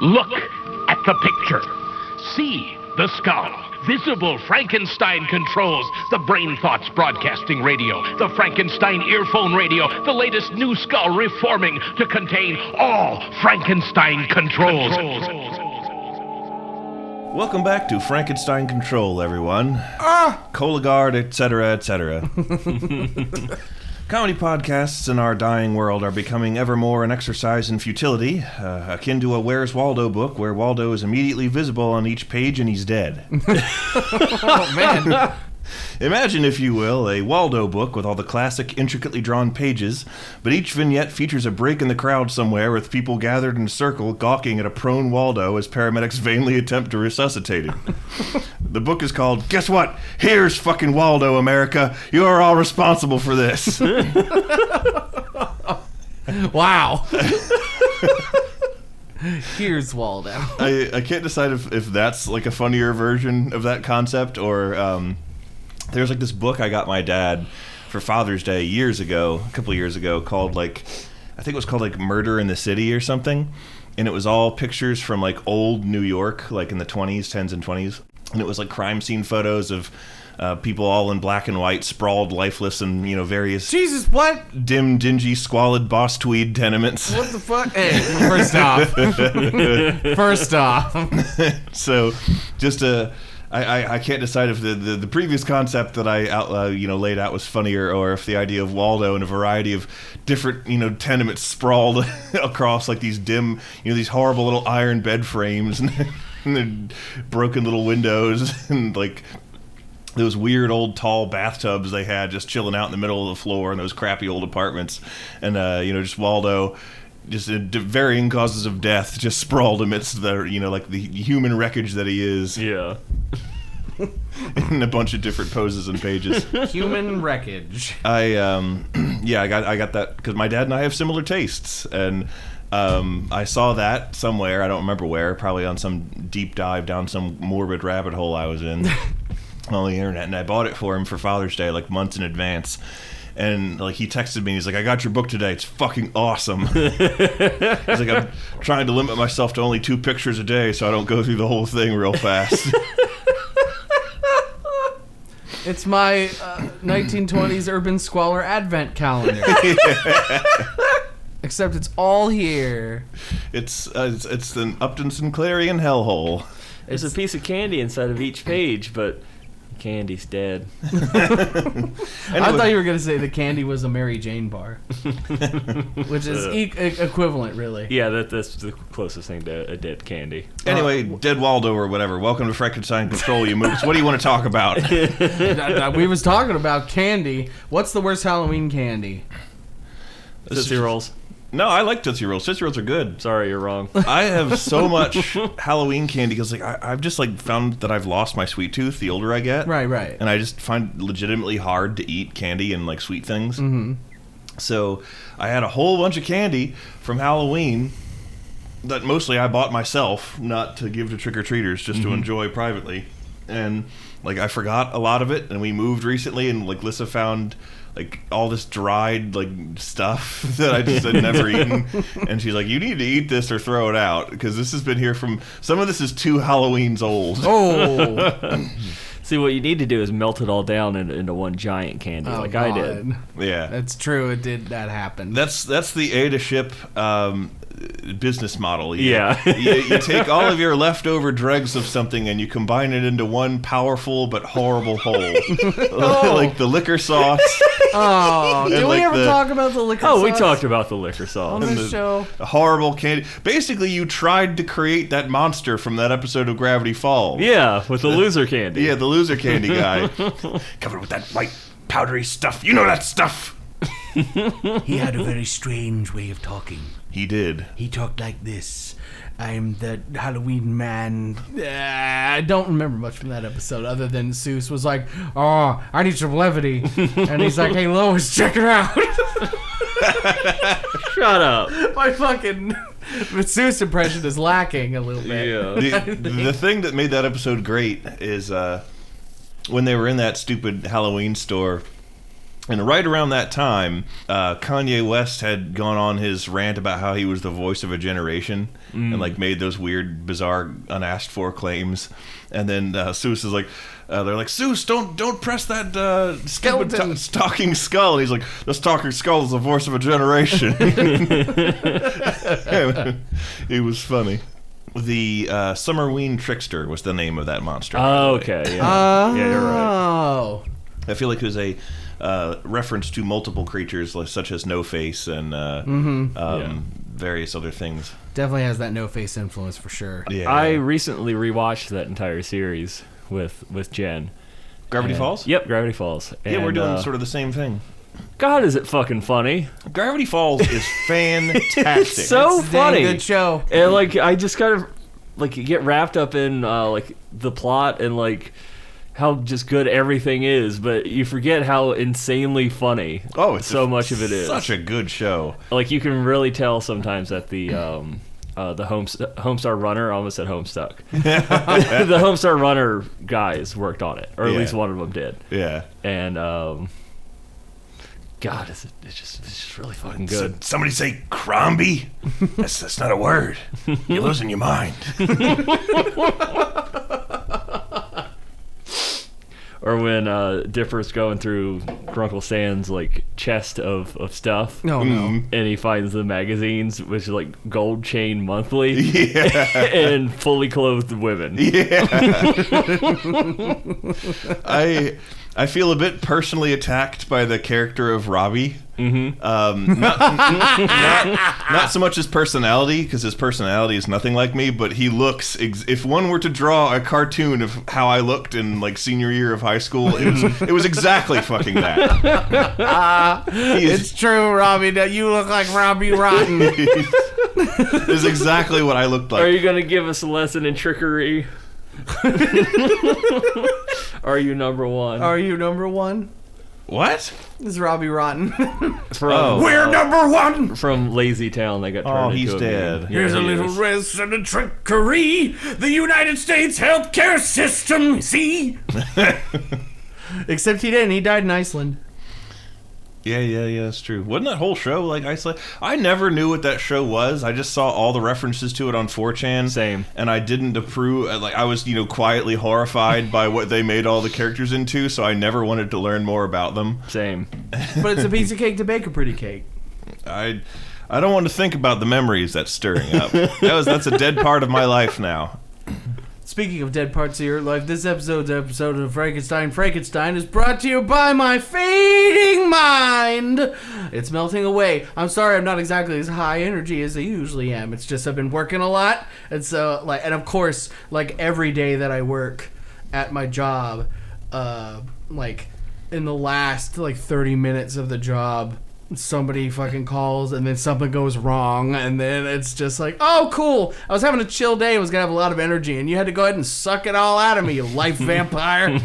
Look at the picture. See the skull. Visible Frankenstein controls. The Brain Thoughts broadcasting radio. The Frankenstein earphone radio. The latest new skull reforming to contain all Frankenstein controls. Welcome back to Frankenstein Control, everyone. Cologuard, etc., etc. Comedy podcasts in our dying world are becoming ever more an exercise in futility, akin to a Where's Waldo book where Waldo is immediately visible on each page and he's dead. Oh, man. Imagine, if you will, a Waldo book with all the classic, intricately drawn pages, but each vignette features a break in the crowd somewhere with people gathered in a circle gawking at a prone Waldo as paramedics vainly attempt to resuscitate him. The book is called, Guess What? Here's fucking Waldo, America. You're all responsible for this. Wow. Here's Waldo. I can't decide if that's like a funnier version of that concept or... There's like this book I got my dad for Father's Day a couple of years ago, called I think it was called like Murder in the City or something. And it was all pictures from like old New York, like in the 10s and 20s. And it was like crime scene photos of people all in black and white, sprawled, lifeless, and, you know, various... Jesus, what? Dim, dingy, squalid Boss Tweed tenements. What the fuck? Hey, first off. So, just I can't decide if the previous concept that I laid out was funnier, or if the idea of Waldo and a variety of different, you know, tenements sprawled across like these dim, you know, these horrible little iron bed frames and the broken little windows and like those weird old tall bathtubs they had just chilling out in the middle of the floor in those crappy old apartments, and just Waldo, just varying causes of death, just sprawled amidst the, you know, like the human wreckage that he is. Yeah. In a bunch of different poses and pages. Human wreckage. I got that because my dad and I have similar tastes, and I saw that somewhere, I don't remember where, probably on some deep dive down some morbid rabbit hole I was in on the internet, and I bought it for him for Father's Day like months in advance. And like he texted me, he's like, I got your book today, it's fucking awesome. He's like, I'm trying to limit myself to only 2 pictures a day so I don't go through the whole thing real fast. It's my 1920s urban squalor advent calendar. Except it's all here. It's an Upton Sinclairian hellhole. There's a piece of candy inside of each page, but candy's dead. Anyway. I thought you were going to say the candy was a Mary Jane bar. Which is equivalent, really. Yeah, that's the closest thing to a dead candy. Anyway, Dead Waldo or whatever. Welcome to Frankenstein Control, you mooks. What do you want to talk about? We was talking about candy. What's the worst Halloween candy? Tootsie Rolls. No, I like Tootsie Rolls. Tootsie Rolls are good. Sorry, you're wrong. I have so much Halloween candy because I've just like found that I've lost my sweet tooth the older I get. Right. And I just find it legitimately hard to eat candy and like sweet things. Mm-hmm. So I had a whole bunch of candy from Halloween that mostly I bought myself, not to give to trick-or-treaters, just to enjoy privately. And like I forgot a lot of it, and we moved recently, and like Lissa found like all this dried like stuff that I just had never eaten, and she's like, you need to eat this or throw it out because this has been here from, some of this is 2 Halloweens old. Oh. See, what you need to do is melt it all down into one giant candy, I did. Yeah, that's true. That happened. That's the Ada Ship business model. You take all of your leftover dregs of something and you combine it into one powerful but horrible whole. Like the liquor sauce. Oh, did we ever talk about the liquor sauce? Oh, we talked about the liquor sauce on this show. Horrible candy. Basically, you tried to create that monster from that episode of Gravity Falls. Yeah, with the loser candy. Yeah, the loser candy guy. Covered with that white powdery stuff. You know that stuff. He had a very strange way of talking. He did. He talked like this. I'm the Halloween man. I don't remember much from that episode other than Seuss was like, oh, I need some levity. And he's like, hey, Lois, check it out. Shut up. My fucking Seuss impression is lacking a little bit. Yeah. The thing that made that episode great is when they were in that stupid Halloween store And right around that time, Kanye West had gone on his rant about how he was the voice of a generation and like made those weird, bizarre, unasked for claims. And then Seuss is like, they're like, Seuss, don't press that stupid talking skull. And he's like, this talking skull is the voice of a generation. It was funny. The Summerween Trickster was the name of that monster. Oh, okay. Yeah. Yeah, you're right. I feel like it was a reference to multiple creatures such as No Face and various other things. Definitely has that No Face influence for sure. Yeah. I recently rewatched that entire series with Jen. Gravity Falls? Yep, Gravity Falls. Yeah, we're And, doing sort of the same thing. God, is it fucking funny? Gravity Falls is fantastic. It's so It's a funny. dang good show. And like, I just kind of like get wrapped up in like the plot and like how just good everything is, but you forget how insanely funny. Oh, it's so much of it is. Such a good show. Like you can really tell sometimes that the Homestar Runner, I almost said Homestuck. The Homestar Runner guys worked on it, or at least one of them did. Yeah. And God, it's just really fucking good. Somebody say Crombie? That's not a word. You're losing your mind. Or when Dipper's going through Grunkle Sand's like chest of stuff. No. And he finds the magazines, which is like Gold Chain Monthly. Yeah. And Fully Clothed Women. Yeah. I feel a bit personally attacked by the character of Robbie. Mm-hmm. Not so much his personality, because his personality is nothing like me, but he looks, if one were to draw a cartoon of how I looked in like senior year of high school, it was exactly fucking that. It's true, Robbie, that you look like Robbie Rotten. Is exactly what I looked like. Are you going to give us a lesson in trickery? Are you number one? Are you number one? What? This is Robbie Rotten. We're number one. From Lazy Town, they got turned into he's a dead. meme. Here's Yeah, a he little is. lesson in trickery. The United States healthcare system. See? Except he didn't. He died in Iceland. Yeah, that's true. Wasn't that whole show like Iceland? I never knew what that show was. I just saw all the references to it on 4chan. Same. And I didn't approve. Like, I was, quietly horrified by what they made all the characters into, so I never wanted to learn more about them. Same. But it's a piece of cake to bake a pretty cake. I don't want to think about the memories that's stirring up. That's a dead part of my life now. Speaking of dead parts of your life, this episode of Frankenstein is brought to you by my fading mind. It's melting away. I'm sorry I'm not exactly as high energy as I usually am. It's just I've been working a lot, and so and of course, like every day that I work at my job, like in the last 30 minutes of the job, somebody fucking calls and then something goes wrong, and then it's just like, oh cool, I was having a chill day, I was gonna have a lot of energy, and you had to go ahead and suck it all out of me, you life vampire.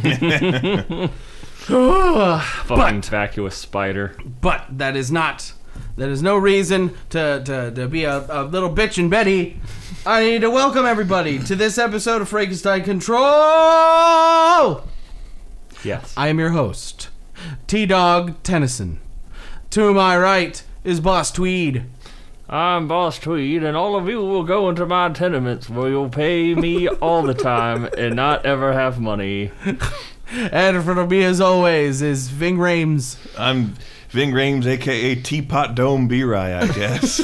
Fucking vacuous spider. But that is no reason to be a little bitch and Betty. I need to welcome everybody to this episode of Frankenstein Control. Yes. I am your host, T-Dog Tennyson. To my right is Boss Tweed. I'm Boss Tweed, and all of you will go into my tenements where you'll pay me all the time and not ever have money. And in front of me, as always, is Ving Rames. I'm Ving Rames, a.k.a. Teapot Dome B-Rye, I guess.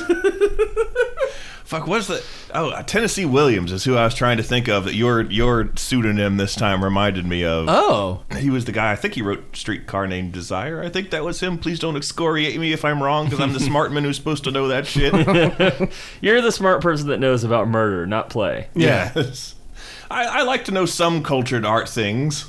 Fuck, what's the... Oh, Tennessee Williams is who I was trying to think of that your pseudonym this time reminded me of. Oh. He was the guy, I think he wrote Streetcar Named Desire. I think that was him. Please don't excoriate me if I'm wrong, because I'm the smart man who's supposed to know that shit. You're the smart person that knows about murder, not play. Yes. I like to know some cultured art things.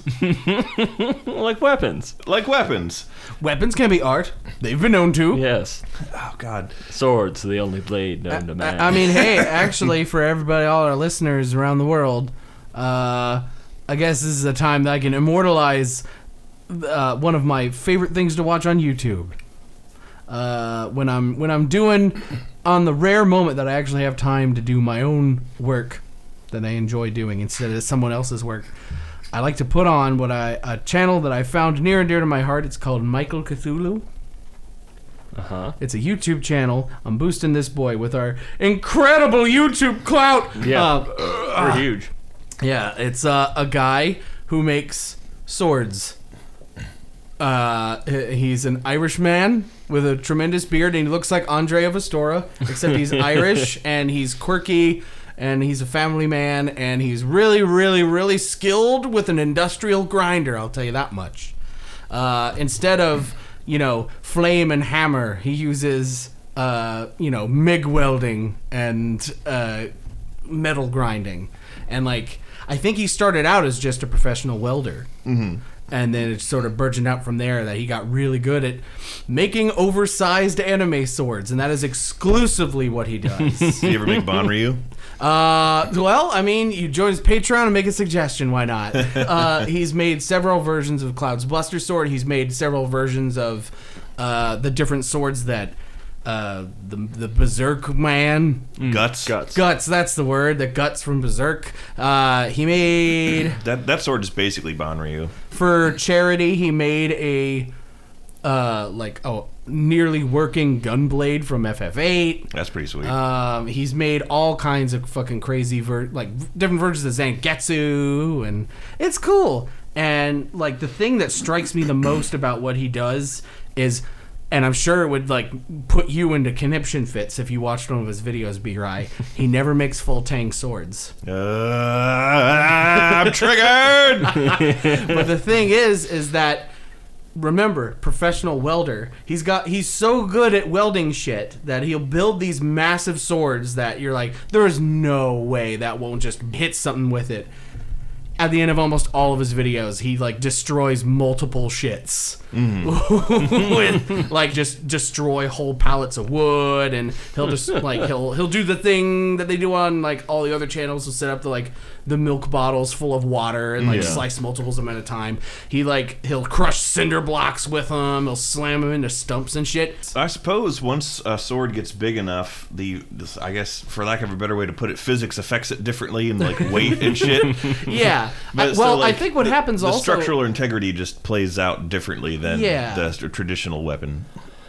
Like weapons. Like weapons. Weapons can be art. They've been known to. Yes. Oh, God. Swords, the only blade known to man. I mean, hey, actually, for everybody, all our listeners around the world, I guess this is a time that I can immortalize one of my favorite things to watch on YouTube. When I'm doing, on the rare moment that I actually have time to do my own work that I enjoy doing instead of someone else's work, I like to put on a channel that I found near and dear to my heart. It's called Michael Cthulhu. Uh-huh. It's a YouTube channel. I'm boosting this boy with our incredible YouTube clout. Yeah, we're huge. Yeah, it's a guy who makes swords. He's an Irish man with a tremendous beard, and he looks like Andre of Astora, except he's Irish, and he's quirky, and he's a family man, and he's really, really, really skilled with an industrial grinder, I'll tell you that much. Instead of, flame and hammer, he uses, MIG welding and metal grinding. And, I think he started out as just a professional welder. Mm-hmm. And then it sort of burgeoned out from there that he got really good at making oversized anime swords, and that is exclusively what he does. You ever make Banryu? Well, I mean, you join his Patreon and make a suggestion. Why not? He's made several versions of Cloud's Buster Sword. He's made several versions of the different swords that the Berserk man. Guts. That's the word. The guts from Berserk. He made that sword is basically Banryu. For charity. He made a nearly working gunblade from FF8. That's pretty sweet. He's made all kinds of fucking crazy different versions of Zangetsu, and it's cool. And the thing that strikes me the most about what he does is, and I'm sure it would put you into conniption fits if you watched one of his videos, B-Rai. He never makes full tang swords. I'm triggered. But the thing is that, remember, professional welder. He's so good at welding shit that he'll build these massive swords that you're like, there is no way that won't just hit something with it. At the end of almost all of his videos, he destroys multiple shits. With just destroy whole pallets of wood, and he'll just he'll do the thing that they do on all the other channels. He'll set up the milk bottles full of water and slice multiples of them at a time. He'll crush cinder blocks with them. He'll slam them into stumps and shit. I suppose once a sword gets big enough, I guess for lack of a better way to put it, physics affects it differently and weight and shit. Yeah. I think what happens the also, structural integrity just plays out differently than the traditional weapon.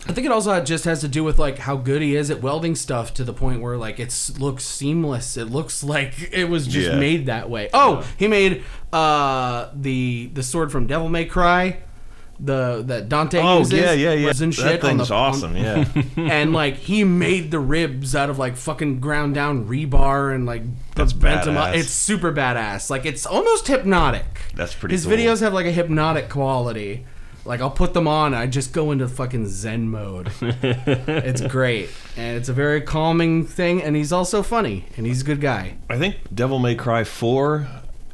I think it also just has to do with how good he is at welding stuff, to the point where it looks seamless. It looks like it was just made that way. Oh, he made the sword from Devil May Cry, that Dante uses. And shit that thing's awesome. And he made the ribs out of fucking ground down rebar and that's bent them up. badass. It's super badass. It's almost hypnotic. That's pretty His cool. videos have a hypnotic quality. I'll put them on and I just go into fucking Zen mode. It's great. And it's a very calming thing, and he's also funny, and he's a good guy. I think Devil May Cry 4,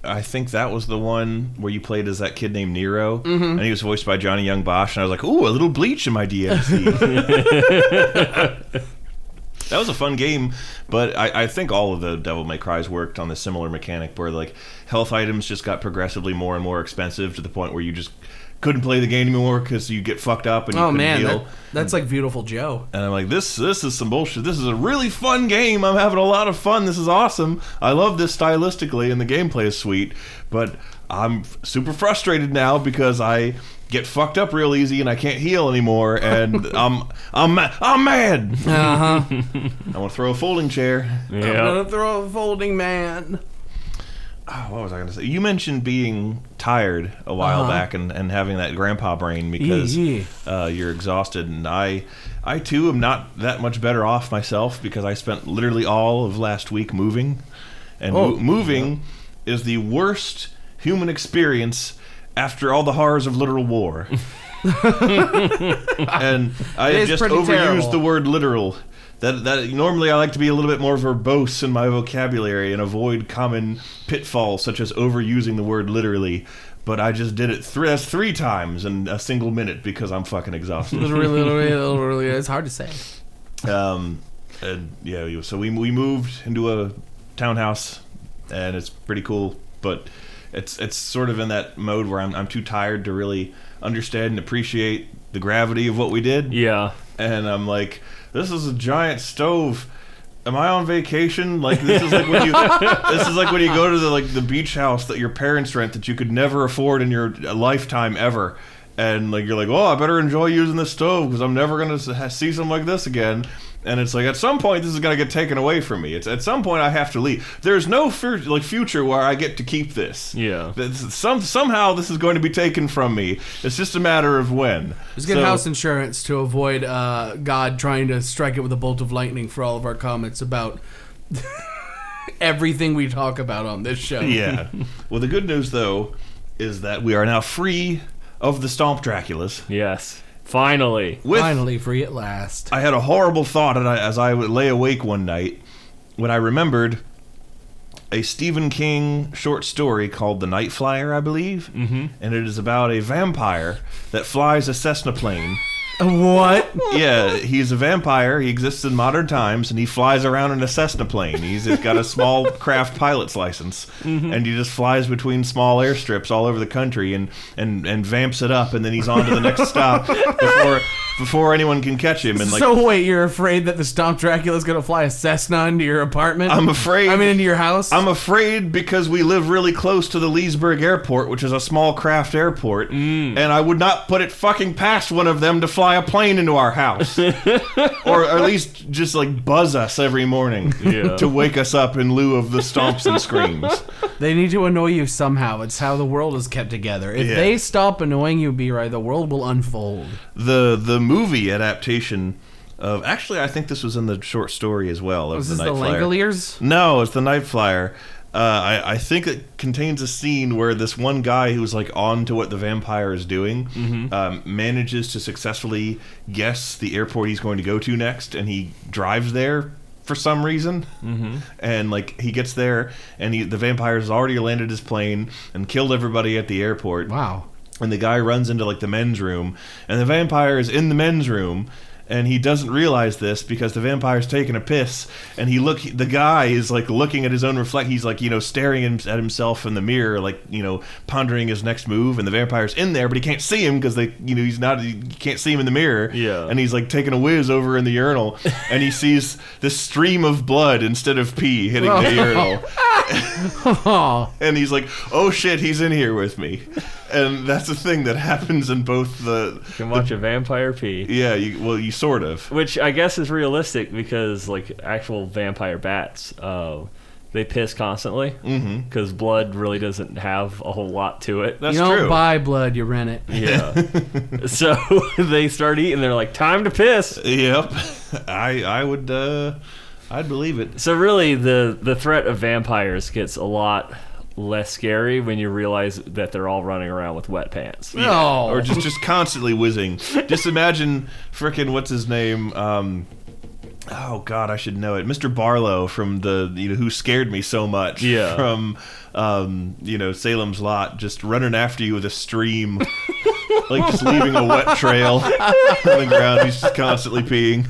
I think that was the one where you played as that kid named Nero, and he was voiced by Johnny Young Bosch, and I was like, ooh, a little Bleach in my DMC. That was a fun game, but I think all of the Devil May Cries worked on the similar mechanic where health items just got progressively more and more expensive to the point where you just couldn't play the game anymore because you get fucked up and you couldn't heal. That's like Beautiful Joe. And I'm like, this is some bullshit. This is a really fun game. I'm having a lot of fun. This is awesome. I love this stylistically, and the gameplay is sweet. But I'm super frustrated now because I get fucked up real easy and I can't heal anymore, and I'm mad. I want to throw a folding chair. I'm gonna throw a folding man. Oh, what was I going to say? You mentioned being tired a while back and having that grandpa brain because you're exhausted, and I too am not that much better off myself because I spent literally all of last week moving, and moving is the worst human experience after all the horrors of literal war. And I just overused the word literal. That normally I like to be a little bit more verbose in my vocabulary and avoid common pitfalls such as overusing the word literally, but I just did it three times in a single minute because I'm fucking exhausted. Literally, it's hard to say. So we moved into a townhouse, and it's pretty cool, but it's sort of in that mode where I'm too tired to really understand and appreciate the gravity of what we did. Yeah. And I'm like, this is a giant stove Am I on vacation? Like this is like when you go to the beach house that your parents rent that you could never afford in your lifetime ever, and like you're like, oh, I better enjoy using this stove because I'm never gonna see something like this again. And it's like at some point this is gonna get taken away from me. It's at some point I have to leave. There's no future where I get to keep this. Yeah. Somehow this is going to be taken from me. It's just a matter of when. Just get house insurance to avoid God trying to strike it with a bolt of lightning for all of our comments about everything we talk about on this show. Yeah. Well, the good news though is that we are now free of the Stomp Draculas. Yes. Finally free at last. I had a horrible thought as I would lay awake one night when I remembered a Stephen King short story called The Night Flyer, I believe. Mm-hmm. And it is about a vampire that flies a Cessna plane. What? Yeah, he's a vampire. He exists in modern times, and he flies around in a Cessna plane. He's got a small craft pilot's license, and he just flies between small airstrips all over the country and vamps it up, and then he's on to the next stop before anyone can catch him. And so wait, you're afraid that the Stomp Dracula's gonna fly a Cessna into your apartment? I'm afraid. I mean, into your house? I'm afraid because we live really close to the Leesburg Airport, which is a small craft airport, and I would not put it fucking past one of them to fly a plane into our house. Or at least just like buzz us every morning to wake us up in lieu of the stomps and screams. They need to annoy you somehow. It's how the world is kept together. If they stop annoying you, B-Right, the world will unfold. The movie adaptation of... Actually, I think this was in the short story as well. Was this the Langoliers? No, it's the Night Flyer. I think it contains a scene where this one guy who's like on to what the vampire is doing manages to successfully guess the airport he's going to go to next, and he drives there for some reason. And like he gets there, and the vampire has already landed his plane and killed everybody at the airport. Wow. And the guy runs into like the men's room, and the vampire is in the men's room. And he doesn't realize this because the vampire's taking a piss, and the guy is like looking at his own reflect. He's like, staring at himself in the mirror, like, pondering his next move. And the vampire's in there, but he can't see him because you can't see him in the mirror. Yeah. And he's like taking a whiz over in the urinal, and he sees this stream of blood instead of pee hitting the urinal. And he's like, oh shit, he's in here with me. And that's the thing that happens in both You can watch a vampire pee. Yeah, you sort of. Which I guess is realistic because, like, actual vampire bats, they piss constantly. Because blood really doesn't have a whole lot to it. That's true. You don't buy blood, you rent it. Yeah. So they start eating. They're like, time to piss. Yep. I'd believe it. So really, the threat of vampires gets a lot less scary when you realize that they're all running around with wet pants. Yeah. No. Or just constantly whizzing. Just imagine frickin' what's his name? Oh God, I should know it. Mr. Barlow from the Who Scared Me So Much. Yeah. From Salem's Lot, just running after you with a stream. Like just leaving a wet trail on the ground. He's just constantly peeing.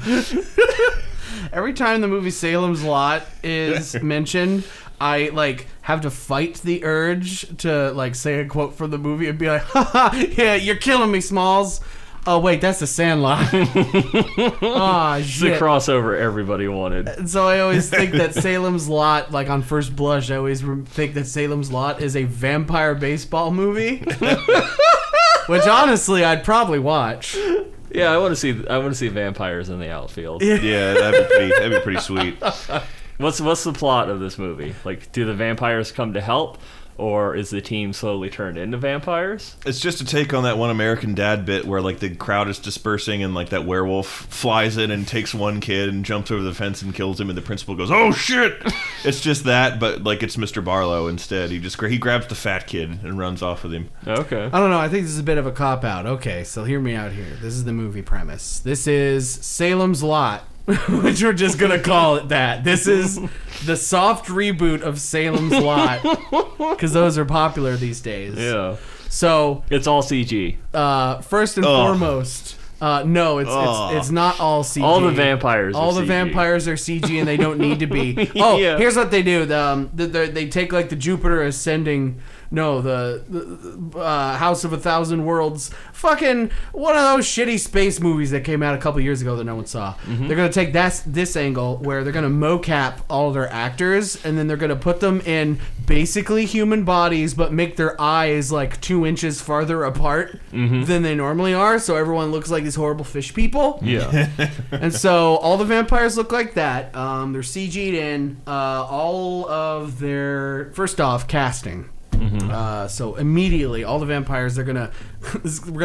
Every time the movie Salem's Lot is mentioned, I have to fight the urge to say a quote from the movie and be like, haha, yeah, you're killing me, Smalls. Oh wait, that's the Sandlot. Oh It's shit. the crossover everybody wanted. So I always think that Salem's Lot, on first blush, I always think that Salem's Lot is a vampire baseball movie. Which honestly I'd probably watch. Yeah, I want to see vampires in the outfield. Yeah, that'd be pretty sweet. What's the plot of this movie? Do the vampires come to help, or is the team slowly turned into vampires? It's just a take on that one American Dad bit where the crowd is dispersing and that werewolf flies in and takes one kid and jumps over the fence and kills him, and the principal goes, "Oh shit!" It's just that, but it's Mr. Barlow instead. He grabs the fat kid and runs off with him. Okay. I don't know. I think this is a bit of a cop out. Okay, so hear me out here. This is the movie premise. This is Salem's Lot. Which we're just gonna call it that. This is the soft reboot of Salem's Lot, because those are popular these days. Yeah. So it's all CG. First and foremost, no, it's not all CG. All the vampires. All are the CG. vampires are CG, and they don't need to be. Oh, Yeah. Here's what they do. They take the Jupiter ascending No, the House of a Thousand Worlds. Fucking one of those shitty space movies that came out a couple years ago that no one saw. They're going to take this angle where they're going to mocap all their actors, and then they're going to put them in basically human bodies, but make their eyes like 2 inches farther apart than they normally are, so everyone looks like these horrible fish people. Yeah. And so all the vampires look like that. They're CG'd in. All of their... First off, casting. So immediately, all the vampires, we're gonna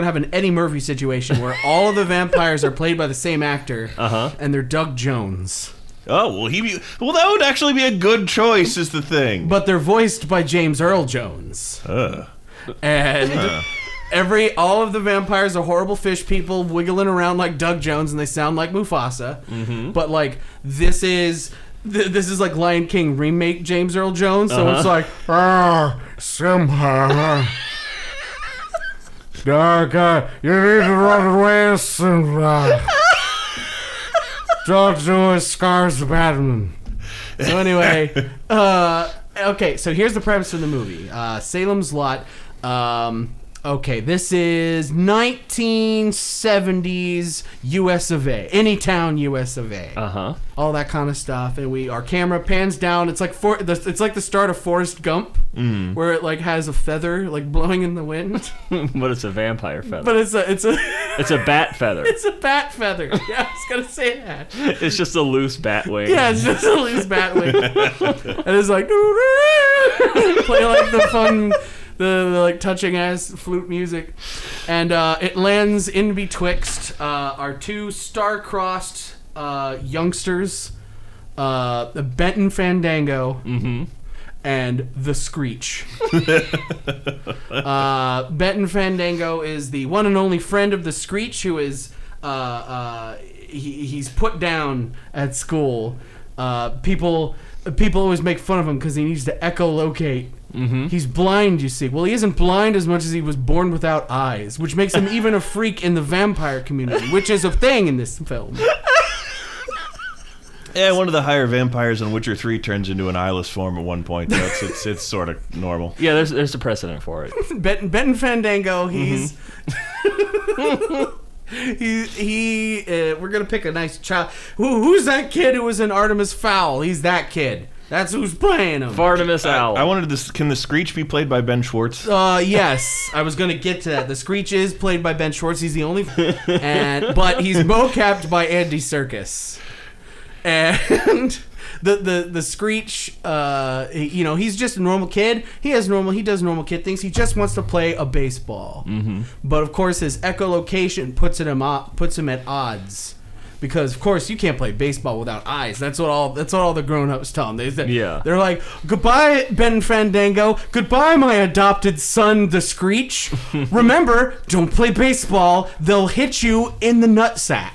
have an Eddie Murphy situation where all of the vampires are played by the same actor, and they're Doug Jones. Oh, well, that would actually be a good choice, is the thing. But they're voiced by James Earl Jones. And all of the vampires are horrible fish people wiggling around like Doug Jones, and they sound like Mufasa. But like this is like Lion King remake James Earl Jones, so it's like Simba, Dark, you need to run away, Simba. Don't do it, Scar's Batman. So anyway, okay, so here's the premise of the movie. Salem's Lot. Okay, this is 1970s US of A. Anytown US of A. All that kind of stuff. And our camera pans down. It's like it's like the start of Forrest Gump, where it like has a feather like blowing in the wind. But it's a vampire feather. But it's a It's a bat feather. It's a bat feather. Yeah, I was gonna say that. It's just a loose bat wing. Yeah, it's just a loose bat wing. And it's like play like the fun, the like touching ass flute music, and it lands in betwixt our two star-crossed youngsters, Benton Fandango. And the Screech. Benton Fandango is the one and only friend of the Screech, who is he's put down at school. People always make fun of him because he needs to echolocate. He's blind, you see. Well, he isn't blind as much as he was born without eyes, which makes him even a freak in the vampire community, which is a thing in this film. Yeah, one of the higher vampires in Witcher 3 turns into an eyeless form at one point, so it's sort of normal. Yeah, there's a precedent for it. Benton Fandango, he's we're gonna pick a nice child. Who's that kid who was in Artemis Fowl? He's that kid. That's who's playing him. Artemis Owl. I wanted this. Can the Screech be played by Ben Schwartz? Yes, I was gonna get to that. The Screech is played by Ben Schwartz. He's the only, but he's mocapped by Andy Serkis. And the Screech, he's just a normal kid. He does normal kid things. He just wants to play a baseball. But of course, his echolocation puts him at odds. Because of course you can't play baseball without eyes. That's what all the grown-ups tell him. They're like, goodbye, Ben Fandango. Goodbye, my adopted son, the Screech. Remember, don't play baseball. They'll hit you in the nutsack.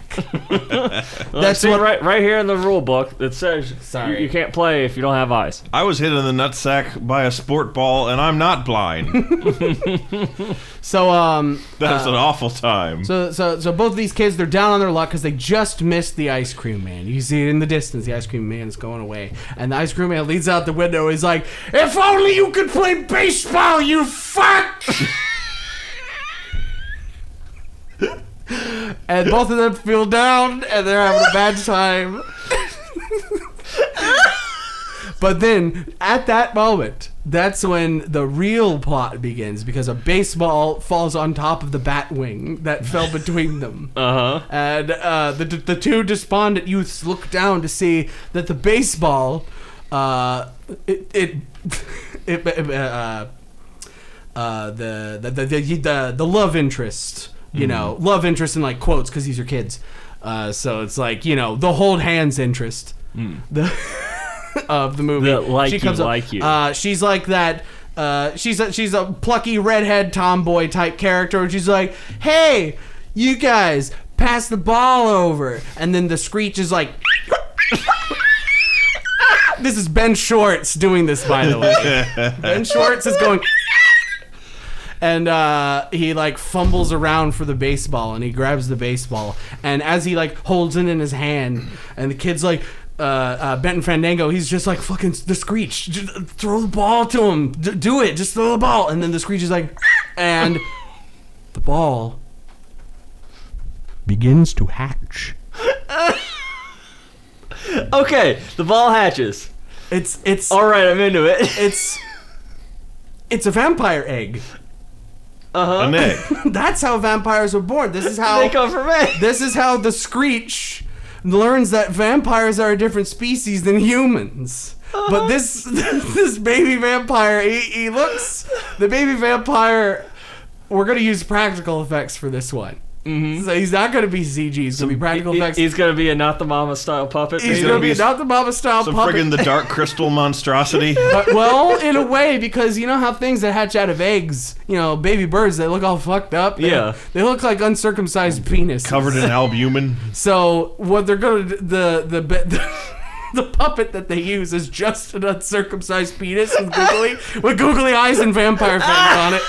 That's what right here in the rule book. It says you can't play if you don't have eyes. I was hit in the nutsack by a sport ball, and I'm not blind. So that's an awful time. So both of these kids, they're down on their luck because they just missed the ice cream man. You see it in the distance. The ice cream man is going away, and the ice cream man leads out the window. He's like, "If only you could play baseball, you fuck!" And both of them feel down, and they're having a bad time. But then, at that moment, that's when the real plot begins, because a baseball falls on top of the bat wing that fell between them. And the two despondent youths look down to see that the baseball, the love interest, love interest in like quotes because these are kids. So it's like, the hold hands interest. Of the movie. She comes up, she's like that. She's a plucky redhead tomboy type character, and she's like, "Hey, you guys, pass the ball over." And then the Screech is like, this is Ben Schwartz doing this, by the way. Ben Schwartz is going, and he like fumbles around for the baseball, and he grabs the baseball, and as he like holds it in his hand, and the kid's like, Benton Fandango, he's just like, fucking the Screech, just throw the ball to him, do it, just throw the ball. And then the Screech is like, and the ball begins to hatch. Okay, the ball hatches. It's All right, I'm into it. it's a vampire egg. An egg. That's how vampires were born. This is how They come from eggs. This is how the Screech learns that vampires are a different species than humans. But this baby vampire, he looks, the baby vampire, we're going to use practical effects for this one. Mm-hmm. So he's not going to be CG, he's going to be practical effects. He's going to be a Not the Mama style puppet. He's going to be not the Mama style Some puppet. friggin' the Dark Crystal monstrosity. But, well, in a way, because you know how things that hatch out of eggs, you know, baby birds, they look all fucked up. Yeah. They look like uncircumcised penises. Covered in albumin. So what they're going to the puppet that they use is just an uncircumcised penis with googly eyes and vampire fangs on it.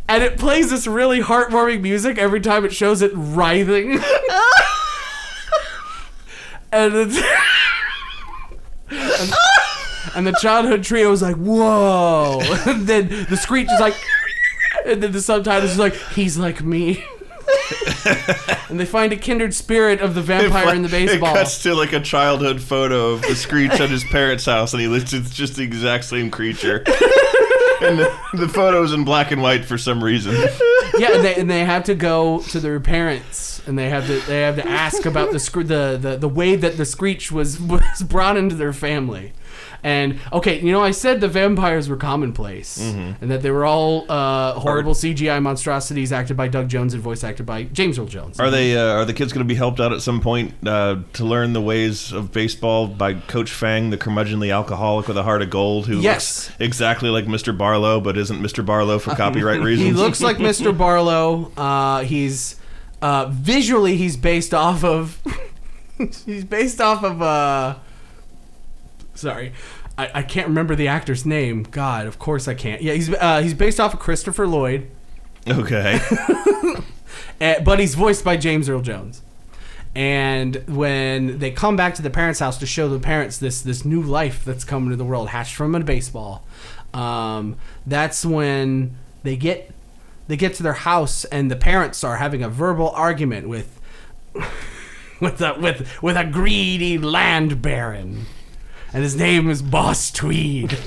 And it plays this really heartwarming music every time it shows it writhing. and the childhood trio is like, whoa. And then the Screech is like, and then the subtitles is like, he's like me. And they find a kindred spirit of the vampire in the baseball. It cuts to like a childhood photo of the Screech at his parents' house, and it's just the exact same creature. And the photo's in black and white for some reason. Yeah, and they have to go to their parents, and they have to ask about the way that the Screech was brought into their family. And okay, you know, I said the vampires were commonplace, and that they were all horrible CGI monstrosities acted by Doug Jones and voice acted by James Earl Jones. Are the kids going to be helped out at some point to learn the ways of baseball by Coach Fang, the curmudgeonly alcoholic with a heart of gold, who looks exactly like Mr. Barlow but isn't Mr. Barlow for copyright reasons? He looks like Mr. Barlow. He's visually he's based off of sorry, I can't remember the actor's name. God, of course I can't. Yeah, he's based off of Christopher Lloyd. Okay. But he's voiced by James Earl Jones. And when they come back to the parents' house to show the parents this new life that's coming to the world, hatched from a baseball, that's when they get to their house, and the parents are having a verbal argument with a greedy land baron. And his name is Boss Tweed.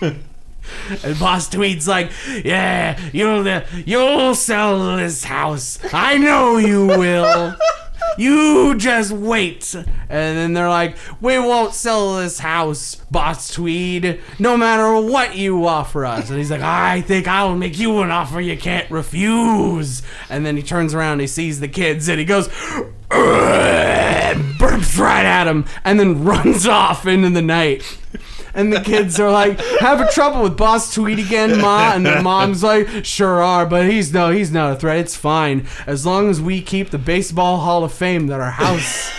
And Boss Tweed's like, yeah, you'll sell this house. I know you will. You just wait. And then they're like, we won't sell this house, Boss Tweed, no matter what you offer us. And he's like, I think I'll make you an offer you can't refuse. And then he turns around and he sees the kids and he goes, burps right at him, and then runs off into the night. And the kids are like, having trouble with Boss Tweed again, Ma? And the mom's like, sure are, but he's not a threat. It's fine. As long as we keep the Baseball Hall of Fame that our house...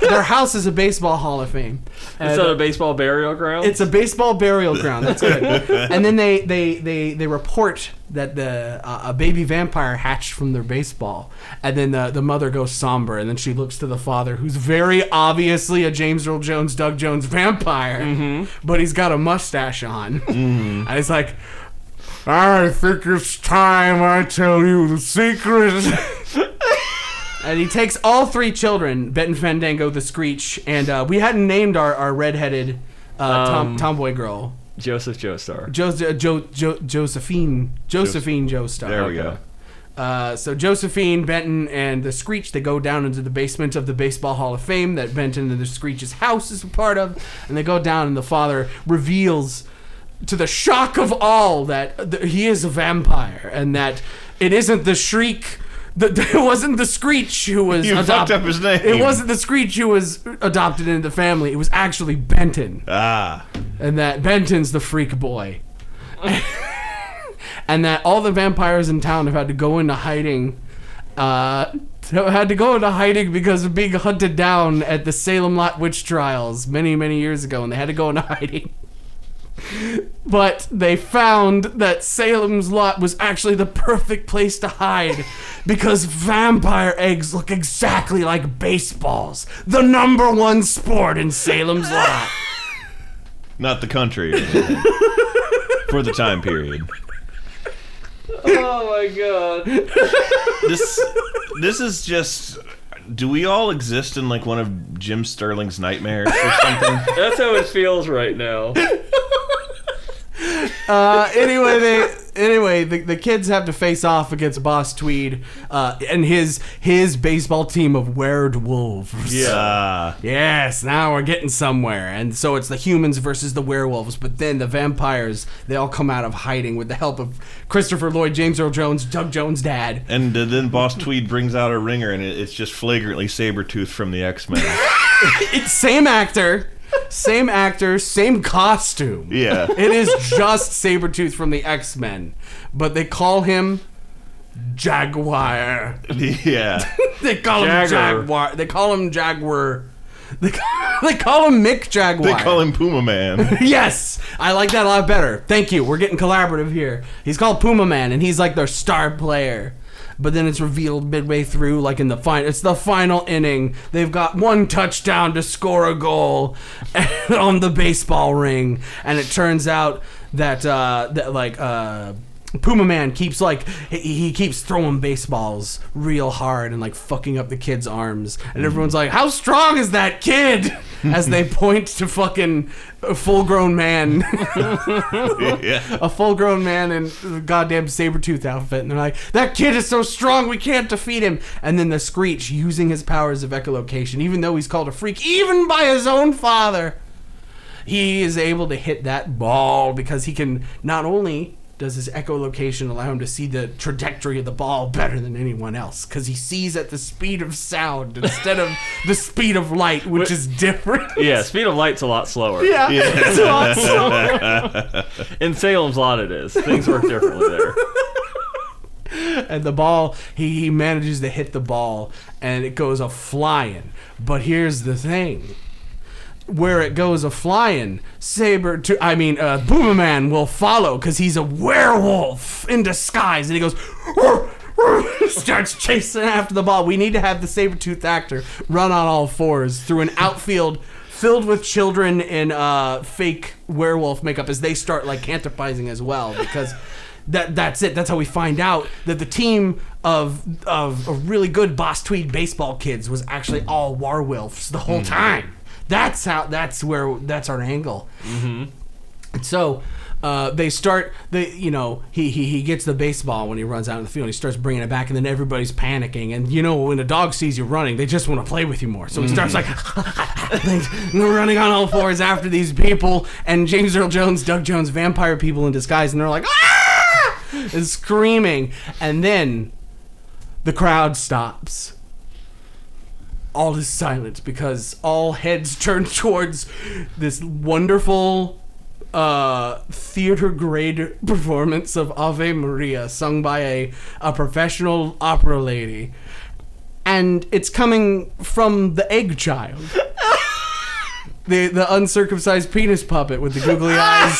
their house is a Baseball Hall of Fame. Is that a baseball burial ground? It's a baseball burial ground. That's good. And then they report that a baby vampire hatched from their baseball. And then the mother goes somber, and then she looks to the father, who's very obviously a James Earl Jones, Doug Jones vampire, but he's got a mustache on. And he's like, I think it's time I tell you the secret. And he takes all three children, Benton Fandango, the Screech, and we hadn't named our redheaded tomboy girl. Joseph Joestar. Josephine Joestar. There we go. So Josephine, Benton, and the Screech, they go down into the basement of the Baseball Hall of Fame that Benton and the Screech's house is a part of, and they go down, and the father reveals, to the shock of all, that he is a vampire, and that it isn't the Shriek... It wasn't the Screech who was adopted. You fucked up his name. It wasn't the Screech who was adopted into the family. It was actually Benton. Ah. And that Benton's the freak boy. And that all the vampires in town have had to go into hiding. Because of being hunted down at the Salem Lot witch trials many, many years ago. And they had to go into hiding. But they found that Salem's Lot was actually the perfect place to hide because vampire eggs look exactly like baseballs. The #1 sport in Salem's Lot. Not the country. For the time period. Oh my god. This is just... Do we all exist in like one of Jim Sterling's nightmares or something? That's how it feels right now. Anyway, the kids have to face off against Boss Tweed and his baseball team of werewolves. Yeah. Yes, now we're getting somewhere. And so it's the humans versus the werewolves, but then the vampires, they all come out of hiding with the help of Christopher Lloyd, James Earl Jones, Doug Jones' dad. And then Boss Tweed brings out a ringer, and it's just flagrantly Sabretooth from the X-Men. It's same actor, same costume. Yeah. It is just Sabretooth from the X-Men, but they call him Jaguar. Yeah. They call him Jaguar. They call him Jaguar. They call him Mick Jaguar. They call him Puma Man. Yes! I like that a lot better. Thank you. We're getting collaborative here. He's called Puma Man, and he's like their star player. But then it's revealed midway through, like in the it's the final inning. They've got one touchdown to score a goal on the baseball ring, and it turns out that Puma Man keeps he keeps throwing baseballs real hard and like fucking up the kid's arms, and everyone's like, "How strong is that kid?" As they point to fucking a full-grown man, Yeah. a full-grown man in a goddamn Sabretooth outfit, and they're like, "That kid is so strong, we can't defeat him." And then the Screech, using his powers of echolocation, even though he's called a freak, even by his own father, he is able to hit that ball because he can not only does his echolocation allow him to see the trajectory of the ball better than anyone else, because he sees at the speed of sound instead of the speed of light, which is different. Yeah, speed of light's a lot slower. Yeah, it's a lot slower. In Salem's Lot it is. Things work differently there. And the ball, he manages to hit the ball, and it goes a-flying. But here's the thing. Where it goes a-flying, Boomerman will follow because he's a werewolf in disguise. And he goes, starts chasing after the ball. We need to have the Sabretooth actor run on all fours through an outfield filled with children in fake werewolf makeup as they start like cantaphizing as well, because that's it. That's how we find out that the team of really good Boss Tweed baseball kids was actually all werewolves the whole time. That's our angle. Mm-hmm. And so he gets the baseball when he runs out in the field. He starts bringing it back, and then everybody's panicking. And when a dog sees you running, they just want to play with you more. So he starts running on all fours after these people. And James Earl Jones, Doug Jones, vampire people in disguise, and they're like, ah! And screaming. And then the crowd stops. All is silent because all heads turn towards this wonderful theater-grade performance of Ave Maria sung by a professional opera lady. And it's coming from the egg child. the uncircumcised penis puppet with the googly eyes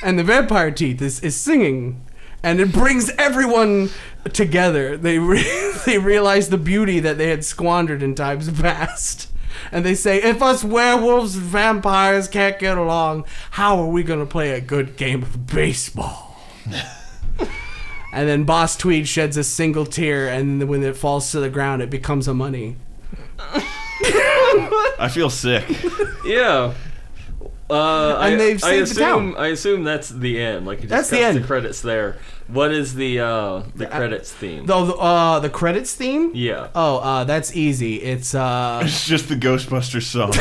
and the vampire teeth is singing. And it brings everyone together. They realize the beauty that they had squandered in times past. And they say, if us werewolves and vampires can't get along, how are we going to play a good game of baseball? And then Boss Tweed sheds a single tear, and when it falls to the ground, it becomes a money. I feel sick. Yeah. And they've saved the town. I assume that's the end. Like, it just that's the cuts end. The credits there. What is the credits theme? The credits theme? Yeah. Oh, that's easy. It's It's just the Ghostbusters song.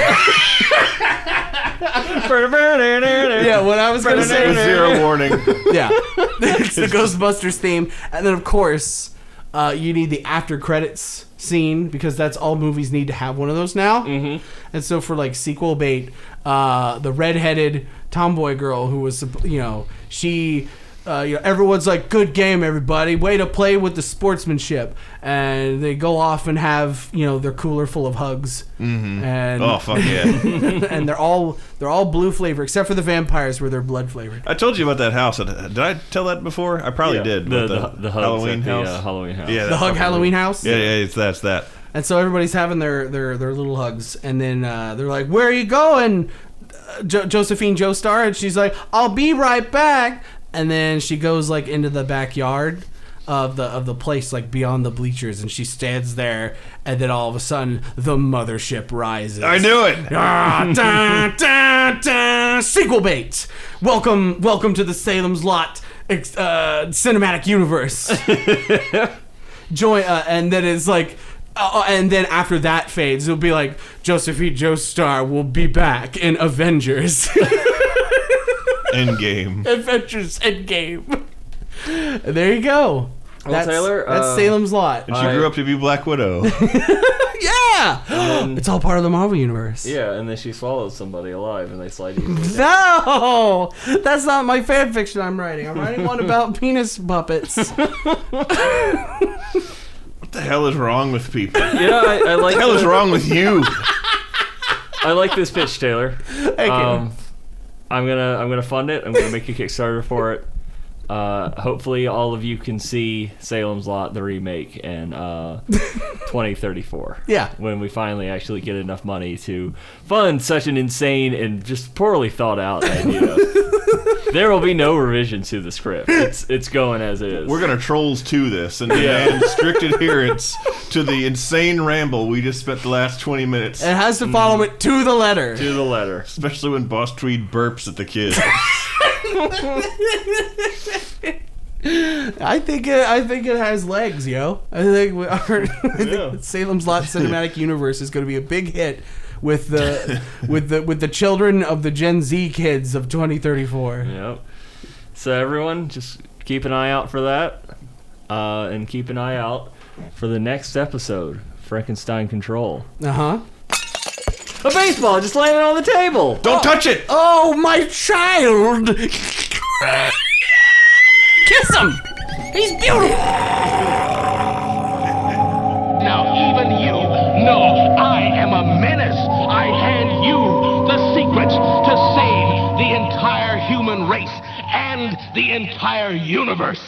Yeah, what I was gonna say. Zero warning. Yeah, it's the Ghostbusters theme, and then of course, you need the after credits scene because that's all movies need to have one of those now. Mm-hmm. And so for like sequel bait, the redheaded tomboy girl who was, she everyone's like, good game, everybody. Way to play with the sportsmanship. And they go off and have, their cooler full of hugs. Mm-hmm. And Oh, fuck yeah. and they're all blue flavor, except for the vampires where they're blood flavored. I told you about that house. Did I tell that before? I probably did. The The hugs Halloween at house. the Halloween house. Yeah, The hug Halloween house? Yeah, that's that. And so everybody's having their little hugs. And then they're like, where are you going, Josephine Joestar? And she's like, I'll be right back. And then she goes like into the backyard of the place, like beyond the bleachers, and she stands there, and then all of a sudden the mothership rises. I knew it. Sequel bait. Welcome to the Salem's Lot cinematic universe. Join, and then it's like. And then after that fades, it'll be like Josephine Joestar will be back in Avengers. Endgame. Adventures Endgame. There you go. Well, Taylor, that's Salem's Lot. And she grew up to be Black Widow. Yeah! It's all part of the Marvel Universe. Yeah, and then she swallows somebody alive and they slide you. No! That's not my fan fiction I'm writing. I'm writing one about penis puppets. What the hell is wrong with people? What Yeah, I like. the hell is wrong with you? I like this pitch, Taylor. Thank you. I'm gonna fund it. I'm gonna make a Kickstarter for it. Hopefully, all of you can see Salem's Lot, the remake, in 2034. Yeah. When we finally actually get enough money to fund such an insane and just poorly thought out idea. There will be no revision to the script. It's going as is. We're gonna Trolls 2 this and demand strict adherence to the insane ramble we just spent the last 20 minutes. It has to follow it to the letter. To the letter. Especially when Boss Tweed burps at the kids. I think it has legs, yo. I think Salem's Lot cinematic universe is going to be a big hit with the children of the Gen Z kids of 2034. Yep. So everyone, just keep an eye out for that, and keep an eye out for the next episode, Frankenstein Control. Uh-huh. A baseball just landed on the table. Don't touch it! Oh, my child! Kiss him! He's beautiful! Now even you know I am a menace. I hand you the secrets to save the entire human race and the entire universe.